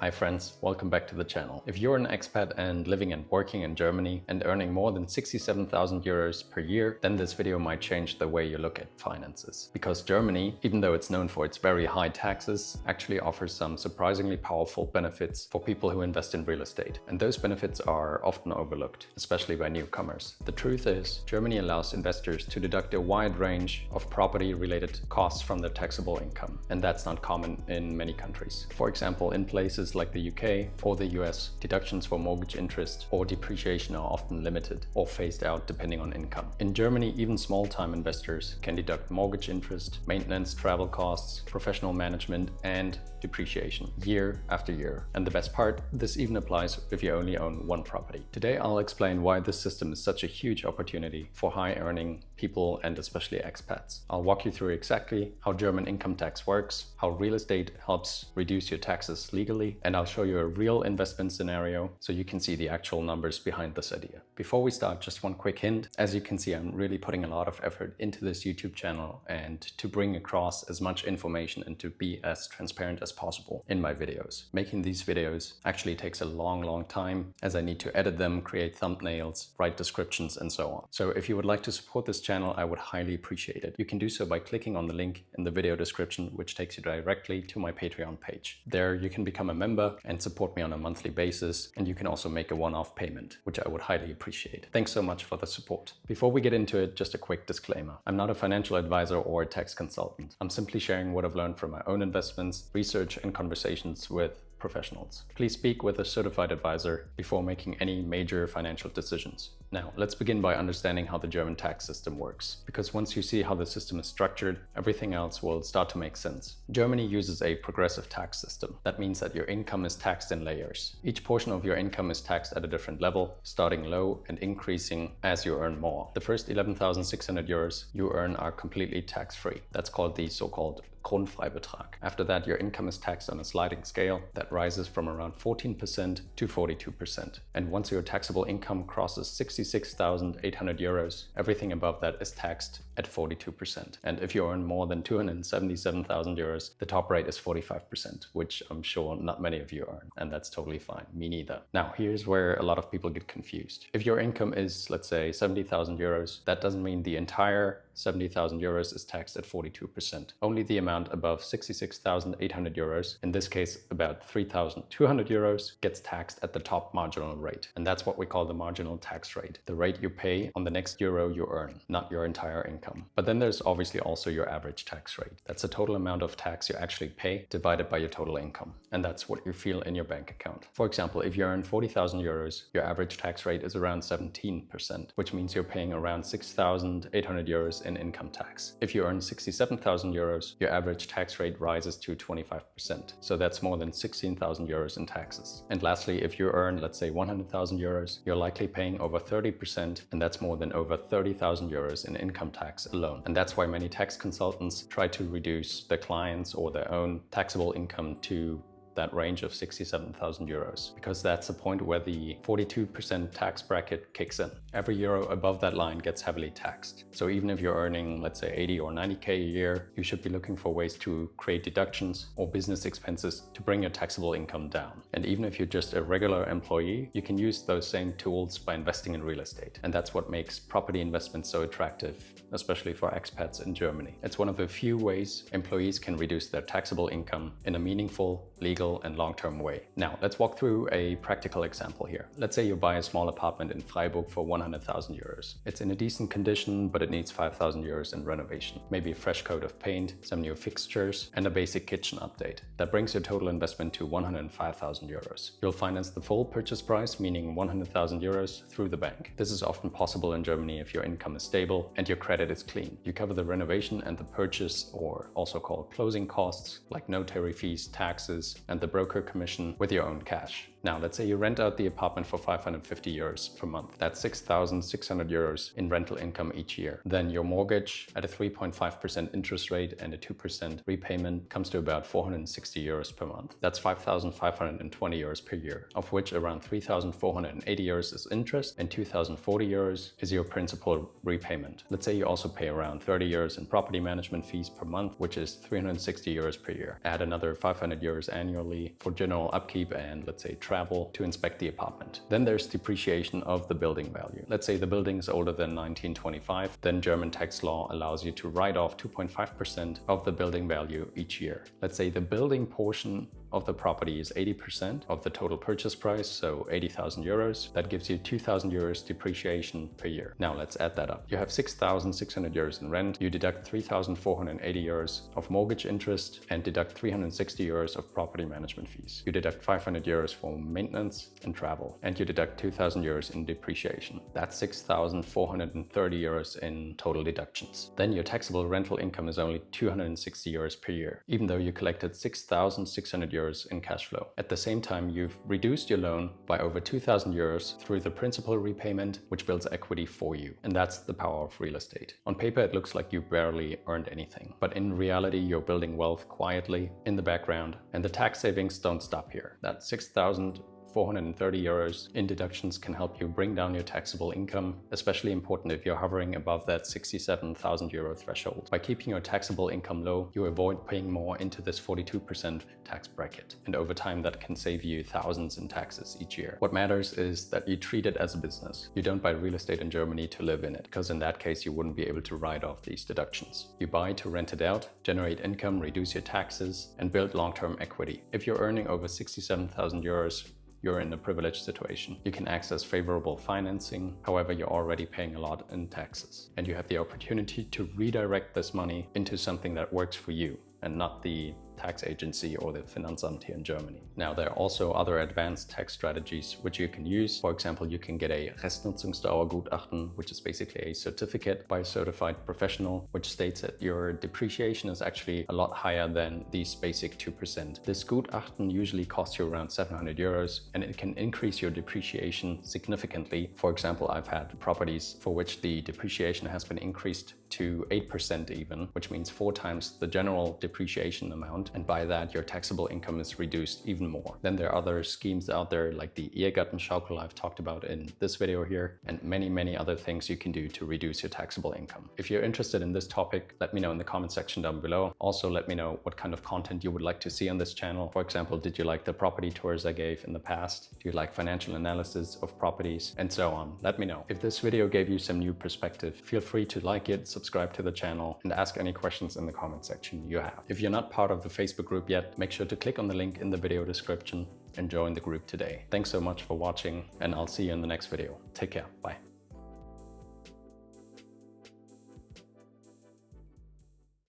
Hi friends, welcome back to the channel. If you're an expat and living and working in Germany and earning more than 67,000 euros per year, then this video might change the way you look at finances. Because Germany, even though it's known for its very high taxes, actually offers some surprisingly powerful benefits for people who invest in real estate. And those benefits are often overlooked, especially by newcomers. The truth is, Germany allows investors to deduct a wide range of property-related costs from their taxable income. And that's not common in many countries. For example, in places like the UK or the US, deductions for mortgage interest or depreciation are often limited or phased out depending on income. In Germany, even small-time investors can deduct mortgage interest, maintenance, travel costs, professional management, and depreciation year after year. And the best part, this even applies if you only own one property. Today, I'll explain why this system is such a huge opportunity for high-earning people and especially expats. I'll walk you through exactly how German income tax works, how real estate helps reduce your taxes legally, and I'll show you a real investment scenario so you can see the actual numbers behind this idea. Before we start, just one quick hint. As you can see, I'm really putting a lot of effort into this YouTube channel and to bring across as much information and to be as transparent as possible in my videos. Making these videos actually takes a long time, as I need to edit them, create thumbnails, write descriptions, and so on. So if you would like to support this channel, I would highly appreciate it. You can do so by clicking on the link in the video description, which takes you directly to my Patreon page. There you can become a member and support me on a monthly basis, and you can also make a one-off payment, which I would highly appreciate. Thanks so much for the support. Before we get into it, just a quick disclaimer. I'm not a financial advisor or a tax consultant. I'm simply sharing what I've learned from my own investments, research, and conversations with professionals. Please speak with a certified advisor before making any major financial decisions. Now, let's begin by understanding how the German tax system works, because once you see how the system is structured, everything else will start to make sense. Germany uses a progressive tax system. That means that your income is taxed in layers. Each portion of your income is taxed at a different level, starting low and increasing as you earn more. The first 11,600 euros you earn are completely tax-free. That's called the so-called Grundfreibetrag. After that, your income is taxed on a sliding scale that rises from around 14% to 42%. And once your taxable income crosses 66,800 euros, everything above that is taxed at 42%. And if you earn more than 277,000 euros, the top rate is 45%, which I'm sure not many of you earn, and that's totally fine. Me neither. Now, here's where a lot of people get confused. If your income is, let's say, 70,000 euros, that doesn't mean the entire 70,000 euros is taxed at 42%. Only the amount above 66,800 euros, in this case about 3,200 euros, gets taxed at the top marginal rate. And that's what we call the marginal tax rate, the rate you pay on the next euro you earn, not your entire income. But then there's obviously also your average tax rate. That's the total amount of tax you actually pay divided by your total income. And that's what you feel in your bank account. For example, if you earn 40,000 euros, your average tax rate is around 17%, which means you're paying around 6,800 euros in income tax. If you earn 67,000 euros, your average tax rate rises to 25%. So that's more than 16,000 euros in taxes. And lastly, if you earn, let's say, 100,000 euros, you're likely paying over 30%, and that's more than over 30,000 euros in income tax alone. And that's why many tax consultants try to reduce their clients or their own taxable income to that range of 67,000 euros, because that's the point where the 42% tax bracket kicks in. Every euro above that line gets heavily taxed. So even if you're earning, let's say, 80 or 90K a year, you should be looking for ways to create deductions or business expenses to bring your taxable income down. And even if you're just a regular employee, you can use those same tools by investing in real estate. And that's what makes property investment so attractive, especially for expats in Germany. It's one of the few ways employees can reduce their taxable income in a meaningful, legal, and long-term way. Now, let's walk through a practical example here. Let's say you buy a small apartment in Freiburg for 100,000 euros. It's in a decent condition, but it needs 5,000 euros in renovation. Maybe a fresh coat of paint, some new fixtures, and a basic kitchen update. That brings your total investment to 105,000 euros. You'll finance the full purchase price, meaning 100,000 euros, through the bank. This is often possible in Germany if your income is stable and your credit is clean. You cover the renovation and the purchase, or also called closing costs, like notary fees, taxes, and the broker commission with your own cash. Now, let's say you rent out the apartment for 550 euros per month. That's 6,600 euros in rental income each year. Then your mortgage at a 3.5% interest rate and a 2% repayment comes to about 460 euros per month. That's 5,520 euros per year, of which around 3,480 euros is interest and 2,040 euros is your principal repayment. Let's say you also pay around 30 euros in property management fees per month, which is 360 euros per year. Add another 500 euros annually annually for general upkeep and, let's say, travel to inspect the apartment. Then there's depreciation of the building value. Let's say the building is older than 1925, then German tax law allows you to write off 2.5% of the building value each year. Let's say the building portion of the property is 80% of the total purchase price, so 80,000 euros. That gives you 2,000 euros depreciation per year. Now let's add that up. You have 6,600 euros in rent, you deduct 3,480 euros of mortgage interest and deduct 360 euros of property management fees. You deduct 500 euros for maintenance and travel, and you deduct 2,000 euros in depreciation. That's 6,430 euros in total deductions. Then your taxable rental income is only 260 euros per year, even though you collected 6,600 euros in cash flow. At the same time, you've reduced your loan by over 2,000 euros through the principal repayment, which builds equity for you. And that's the power of real estate. On paper, it looks like you barely earned anything, but in reality, you're building wealth quietly in the background, and the tax savings don't stop here. That 6,430 euros in deductions can help you bring down your taxable income, especially important if you're hovering above that 67,000 euro threshold. By keeping your taxable income low, you avoid paying more into this 42% tax bracket. And over time, that can save you thousands in taxes each year. What matters is that you treat it as a business. You don't buy real estate in Germany to live in it, because in that case, you wouldn't be able to write off these deductions. You buy to rent it out, generate income, reduce your taxes, and build long-term equity. If you're earning over 67,000 euros, you're in a privileged situation. You can access favorable financing, however, you're already paying a lot in taxes. And you have the opportunity to redirect this money into something that works for you and not the tax agency or the Finanzamt here in Germany. Now, there are also other advanced tax strategies which you can use. For example, you can get a Restnutzungsdauergutachten, which is basically a certificate by a certified professional, which states that your depreciation is actually a lot higher than these basic 2%. This Gutachten usually costs you around 700 euros, and it can increase your depreciation significantly. For example, I've had properties for which the depreciation has been increased to 8% even, which means 4 times the general depreciation amount. And by that, your taxable income is reduced even more. Then there are other schemes out there like the Ehegattenschaukel I've talked about in this video here, and many other things you can do to reduce your taxable income. If you're interested in this topic, let me know in the comment section down below. Also, let me know what kind of content you would like to see on this channel. For example, did you like the property tours I gave in the past? Do you like financial analysis of properties? And so on. Let me know. If this video gave you some new perspective, feel free to like it, subscribe to the channel, and ask any questions in the comment section you have. If you're not part of the Facebook group yet, make sure to click on the link in the video description and join the group today. Thanks so much for watching, and I'll see you in the next video. Take care. Bye.